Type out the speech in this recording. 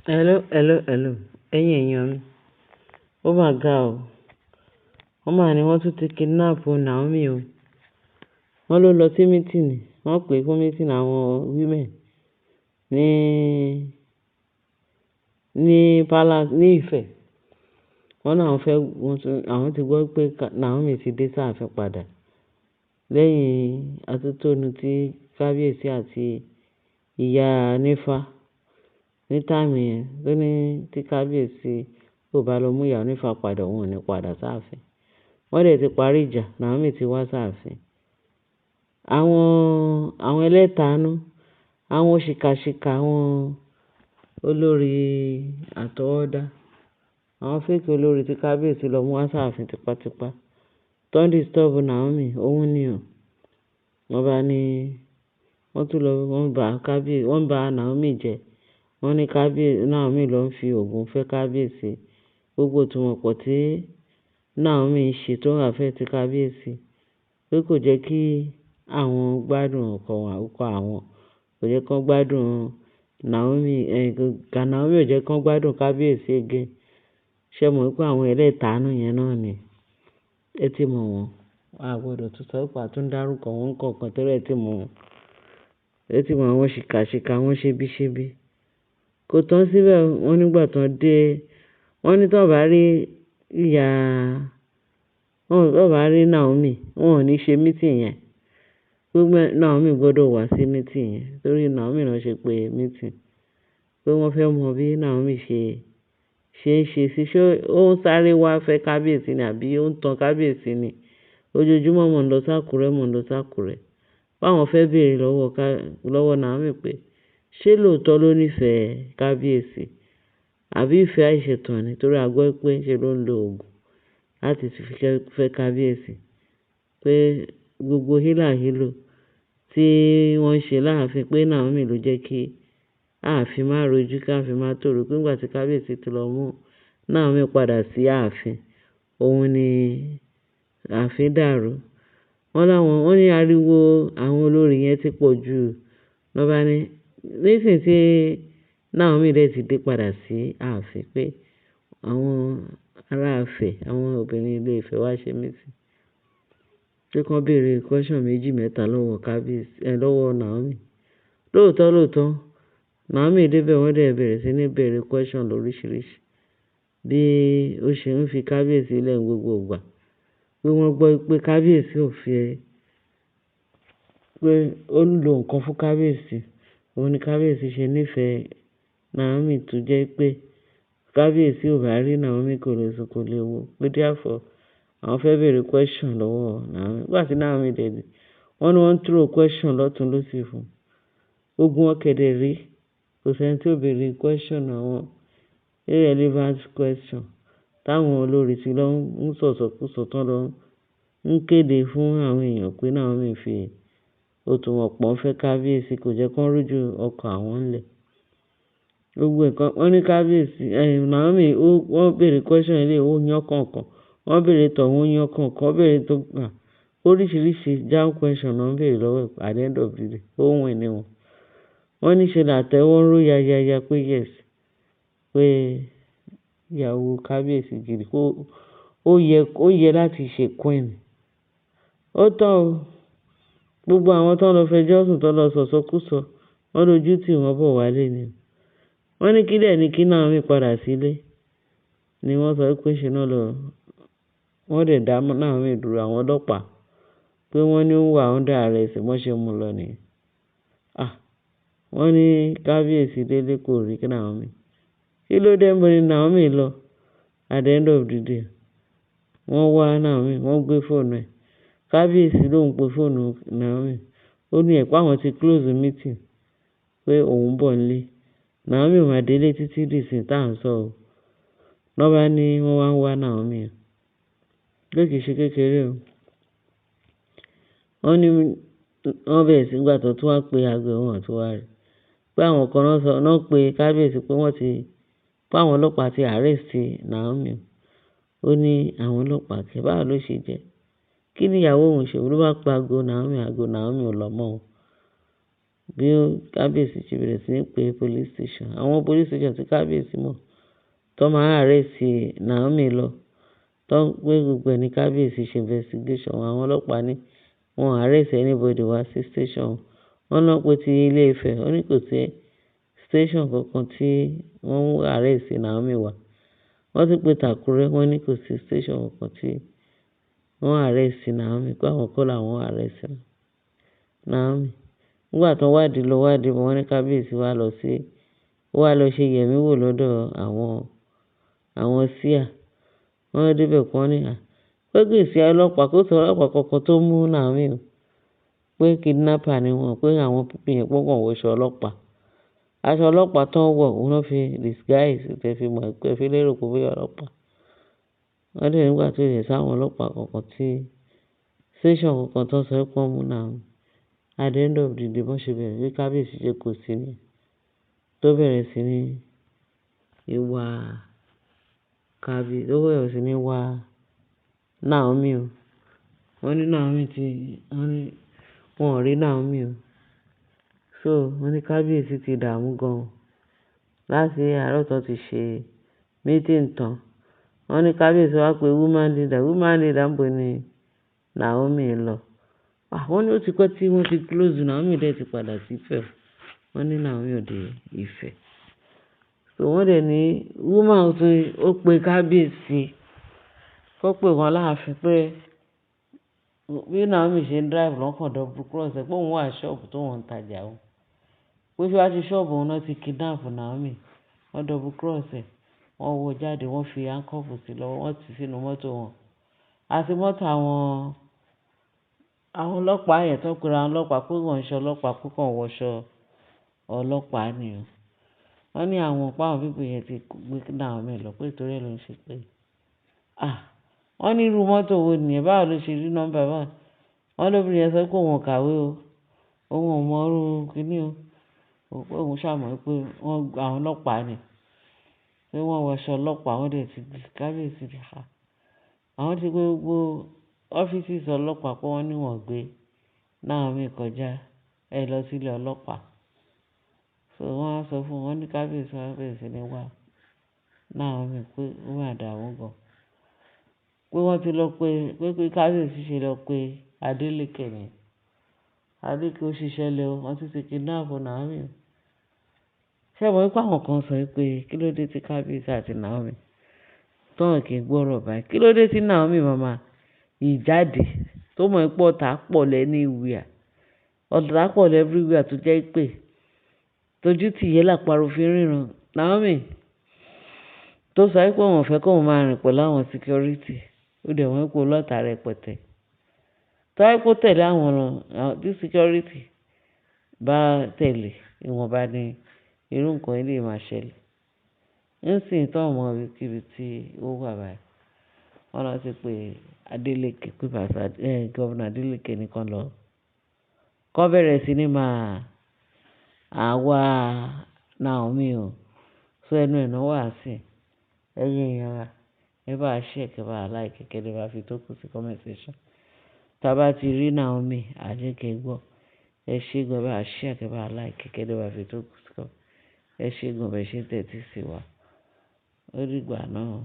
Hello. Ẹ̀yin èèyàn mi. Ó mà ga o. Wọ́n mà ní wọ́n tún ti kidnap Naomi o. Wọ́n ló lọ sí mítìnì. Wọ́n pè é fún mítìnì àwọn women ní palace ní Ifẹ̀. Wọ́n náà àwọn ti gbọ́ pé Naomi ti dé sáàfin padà lẹ́yìn atótónu tí kábíyèsí àti ìyá Nífá ní táìmù yẹn tó ní tí kábíyèsí kò bá lọ mú ìyá Nífá padà òun ò ní padà sáàfin. Wọ́n dẹ̀ ti parí ìjà, Naomi ti wá sáàfin. Àwọn ẹlẹ́tanú, àwọn òṣìkàṣìkà, àwọn olórí àtọwọ́dá, àwọn fake olórí tí kábíyèsí lọ mú wá sáàfin tipátipá tó ń disturb Naomi, òun ni o. Wọ́n bà Naomi jẹ́. Wọ́n ní Naomi ló ń fi oògùn fẹ́ kábíyèsí. Gbogbo ìtumọ̀pọ̀ tí Naomi ń ṣe tó ń affect kábíyèsí pé kò jẹ́ kí àwọn gbádùn ọkọ àwọn, kò jẹ́ kí wọ́n gbádùn Naomi ò jẹ́ kí wọ́n gbádùn kábíyèsí again. Ṣé mọ̀ pé àwọn ẹlẹ́tanú yẹn náà ni ẹ ti mọ̀ wọ́n? A gbọdọ̀ tún sọ pé a tún dárúkọ wọn kọ̀ọ̀kan torí ẹ ti mọ̀ wọ́n. Ẹ ti mọ̀ àwọn ṣìkàṣìkà, àwọn ṣebíṣebí. Kò tán síbẹ̀, wọ́n nígbà tán dé, wọ́n ní tó bá rí Naomi, wọn ò ní ṣe meeting yẹn. Gbogbo Naomi gbọ́dọ̀ wá sí meeting yẹn torí Naomi náà ṣe pé meeting. Pé wọ́n fẹ́ mọ bí Naomi ṣe ń ṣe sí. Ṣé ó ń sáré wá fẹ́ kábíyèsí ni àbí ó ń tan kábíyèsí ni? Ojoojúmọ́ mò ń lọ s'Ákúrẹ́. Báwọn fẹ́ béèrè lọ́wọ́ Naomi pé ṣé lóòótọ́ ló nífẹ̀ẹ́ kábíyèsí àbí ìfẹ́ àìṣẹ̀tàn ni torí a gbọ́ pé ṣe ló ń lo oògùn láti fi fẹ́ kábíyèsí. Pé gbogbo hílàhílò tí wọ́n ń ṣe láàfin pé Naomi ló jẹ́ kí ààfin má rojú káàfin má tòrò pé nígbà tí kábíyèsí ti lọ mú Naomi padà sí ààfin, òun ni ààfin dàrú. Wọ́n ní ariwo àwọn olórí yẹn ti pọ̀ jù. Wọ́n bá ní nísìnyí tí Naomi dẹ̀ ti dé padà sí ààfin pé àwọn ará Ifẹ̀, àwọn obìnrin ilé Ifẹ̀ wá ṣe meeting. Pé kán béèrè question méjì mẹ́ta lọ́wọ́ Naomi. Lóòótọ́, Naomi débẹ̀ wọ́n dẹ̀ bẹ̀rẹ̀ sí ní béèrè question lóríṣiríṣi. Bí ó ṣe ń fi kábíyèsí lẹ̀ gbogbo ìgbà. Pé wọ́n gbọ́ pé kábíyèsí pé ó ń lo nǹkan fún kábíyèsí. Òun ni kábíyèsí ṣe nífẹ̀ẹ́ Naomi tó jẹ́ pé kábíyèsí ò bá rí Naomi kò lè sùn kò lè wo. Pé therefore àwọn fẹ́ béèrè question lọ́wọ́ Naomi. Nígbà tí Naomi dé dé, wọ́n ní wọ́n ń throw question lọ́tùn lósì fún. Gbogbo wọn kẹ̀dẹ̀ rí. Kò sẹ́ni tí ò béèrè question àwọn irrelevant question táwọn olórí ti lọ ń sọ̀sọ̀kúsọ tán lọ ń kéde fún àwọn èèyàn pé Naomi fi òtùmọ̀pọ̀ fẹ́ kábíyèsí kò jẹ́ kán rójú ọkọ àwọn ńlẹ̀. Gbogbo nǹkan wọ́n ní kábíyèsí Naomi wọ́n béèrè question eléyìí ó yán kọ̀ọ̀kan. Wọ́n béèrè tọ̀hún ó yán kọ̀ọ̀kan. Wọ́n béèrè tó oríṣiríṣi jam question náà ń béèrè lọ́wọ́ ẹ̀ at the end of the day. Ó win ni wọn. Wọ́n ní ṣe làtẹ́wọ́ ń ró yayaya pé yes, pé ìyàwó kábíyèsí gidi ó yẹ láti ṣe queen. Ó tán o. Gbogbo àwọn tó ń lọ fẹjọ́ sùn tó lọ sọ̀sọkúsọ wọ́n lójú tì wọ́n bọ̀ wálé ni. Wọ́n ní kí Naomi padà sílé ni wọ́n sọ pé ṣe náà wọ́n dẹ̀ dá Naomi dúró àwọn ọlọ́pàá pé wọ́n ní ó wà under arrest wọ́n ṣe mú lọ nìyẹn. Wọ́n ní kábíyèsí délé kò rí Naomi. Kí ló dé níbo ni Naomi lọ? At the end of the day, wọ́n wá Naomi, wọ́n gbé fóònù ẹ̀. Kábíyèsí ló ń pe fóònù Naomi. Ó ní ẹ̀pá àwọn ti close meeting pé òun bọ̀ nílé. Naomi ò máa délé títí dìsìn tá à ń sọ o. Wọ́n bá ní wọ́n wá ń wá Naomi. Ló kìí ṣe kékeré o. Wọ́n ní wọ́n bẹ̀rẹ̀ sí gbà tó tún wá pé aago wọn tó wá rí. Pé àwọn kan náà pé kábíyèsí pé àwọn ọlọ́pàá ti arrest Naomi. Ó ní àwọn ọlọ́pàá báwo ló ṣe jẹ́? Kí ni ìyàwó òun ṣe? Ló bá pa aago Naomi ò lọ mọ́ o. bí kábíyèsí ṣe bẹ̀rẹ̀ sí ní pé police station. Àwọn police station tí kábíyèsí mọ̀ tó máa ń arrest Naomi lọ tó ń pé gbogbo ẹ̀ ní kábíyèsí ṣe investigation. Àwọn ọlọ́pàá ní wọn arrest anybody wá sí station. Wọ́n náà pé ti Ilé Ifẹ̀, ó ní kò sí station kankan tí wọ́n mú arrest Naomi wá. Wọ́n ti pé t'Àkúrẹ́, wọ́n ní kò sí station kankan tí wọ́n arrest Naomi, pé àwọn kọ́ làwọn arrest Naomi. Nígbà tó wádìí lọ wádìí bọ̀, wọ́n ní kábíyèsí wá lọ ṣe yẹ̀mí wò lọ́dọ̀ àwọn síà. Wọ́n débẹ̀ kí wọ́n ní pé kì í sí ọlọ́pàá, kó sọ ọlọ́pàá kankan tó mú Naomi o, pé kidnapper ni wọ́n, pé àwọn pípín yẹn pọ̀ kàn wọṣọ ọlọ́pàá. Aṣọ ọlọ́pàá tó ń wọ̀ òun náà fi disguise tẹ́ fi mọ̀ pé fi lérò pé bóyá ọlọ́pàá. Wọ́n dẹ̀ nígbà tó yẹ sáwọn ọlọ́pàá kankan tí station kankan tó sọ pé wọ́n mú Naomi. At the end of the day, bọ́n ṣe bẹ̀rẹ̀ bí kábíyèsí ṣe kò sí ni tó bẹ̀rẹ̀ sí ní ìwà Naomi o. Wọ́n ní wọn ò rí Naomi o. So wọ́n ní kábíyèsí ti dààmú gan-an láti àárọ̀ tó ti ṣe meeting tán. Wọ́n ní kábíyèsí wá pé woman leader ń bo ni Naomi lọ. Wọ́n ní ó ti pẹ́ tí wọ́n ti close, Naomi dẹ̀ ti padà sí Ifẹ̀. Wọ́n ní Naomi ò dé Ifẹ̀. So wọ́n dẹ̀ ní woman ó pe kábíyèsí kó pè wọ́n láàfin pé bí Naomi ṣe ń drive lọ́kàn double cross ẹ̀, pé òun wà ṣọ́ọ̀bù tó wọ́n ń tajà o. Pé síwájú ṣọ́ọ̀bù òun náà ti kidnap Naomi. Wọ́n double cross ẹ̀, wọ́n wọ́ jáde, wọ́n fi handcuff sí lọ́wọ́, wọ́n ti sínú mọ́tò wọn. Àti mọ́tò àwọn ọlọ́pàá yẹn tó ń pera àwọn ọlọ́pàá pé wọ́n ń ṣe ọlọ́pàá, pé kàn wọṣọ ọlọ́pàá ni o. Wọ́n ní àwọn ọ̀pá àwọn pípọ̀ yẹn ti gbé Naomi lọ pé torí ẹ̀ ló ń ṣe pé wọ́n ní irú mọ́tò wo nìyẹn, báwo ló ṣe rí nọ́mbà báwo. Wọ́n lóbìnrin yẹn sọ pé òun ò kàwé o, òun ò mọ irú kíní o, pé òun ṣàmọ̀ pé àwọn ọlọ́pàá ni, pé wọ́n wọṣọ ọlọ́pàá. Wọ́n dẹ̀ ti kábíyèsí ti àwọn ti gbé gbogbo ọ́fíìsì ọlọ́pàá pé wọ́n ní wọ́n gbé Naomi kọjá lọ sílé ọlọ́pàá. So wọ́n á sọ fún wọn ní kábíyèsí wá bẹ̀rẹ̀ sí ní wá Naomi pé ó máa dààmú gan. Pé wọ́n ti lọ pé kábíyèsí ṣe lọ pé Adeleke ni. Adeleke ó ṣiṣẹ́ lé o, wọ́n ti kidnap Naomi o. Ṣé ẹ mọ̀ wípé àwọn kan sọ pé kí ló dé tí kábíyèsí àti Naomi tọ́hún kì í gbọ́rọ̀ báyìí? Kí ló dé tí Naomi màmá ìjáde tó mọ̀ pé ọ̀tá pọ̀ everywhere tó jẹ́ pé tójú tìyẹ́ làparò fi ríran. Naomi tó sọ pé òun ò fẹ́ kóun máa rìn pẹ̀lú àwọn security, ó dẹ̀ wọ́n pé ọlọ́ta rẹpẹtẹ. Tọ́wọ́ pé ó tẹ̀lé àwọn tí security bá tẹ̀lé, ìwọ̀nba ni irú nǹkan ilé máa ṣẹlẹ̀. Nísìnyí tó ọmọ ibikíbi tí ó wà báyìí, wọ́n lọ sí pé Adeleke, pé Gọ́vùnà Adeleke nìkan lọ. Kọ́ bẹ̀rẹ̀ sí ní máa àwa Naomi o. So ẹnu ẹ̀ náà wà sí ẹ̀yin èèyàn wa. Ẹ bá share, kẹ́ bá like, kẹ́ dẹ̀ bá fi tó kù sí comment section. Tá bá ti rí Naomi, àjẹkẹ́ gbọ́. Ẹ ṣé gan, ẹ bá share, kẹ́ bá like, kẹ́ dẹ̀ bá fi tó kù sí comment. Ẹ ṣé gan bẹ́ẹ̀ ṣe ń tẹ́tí sí wa. Ó dìgbà náà.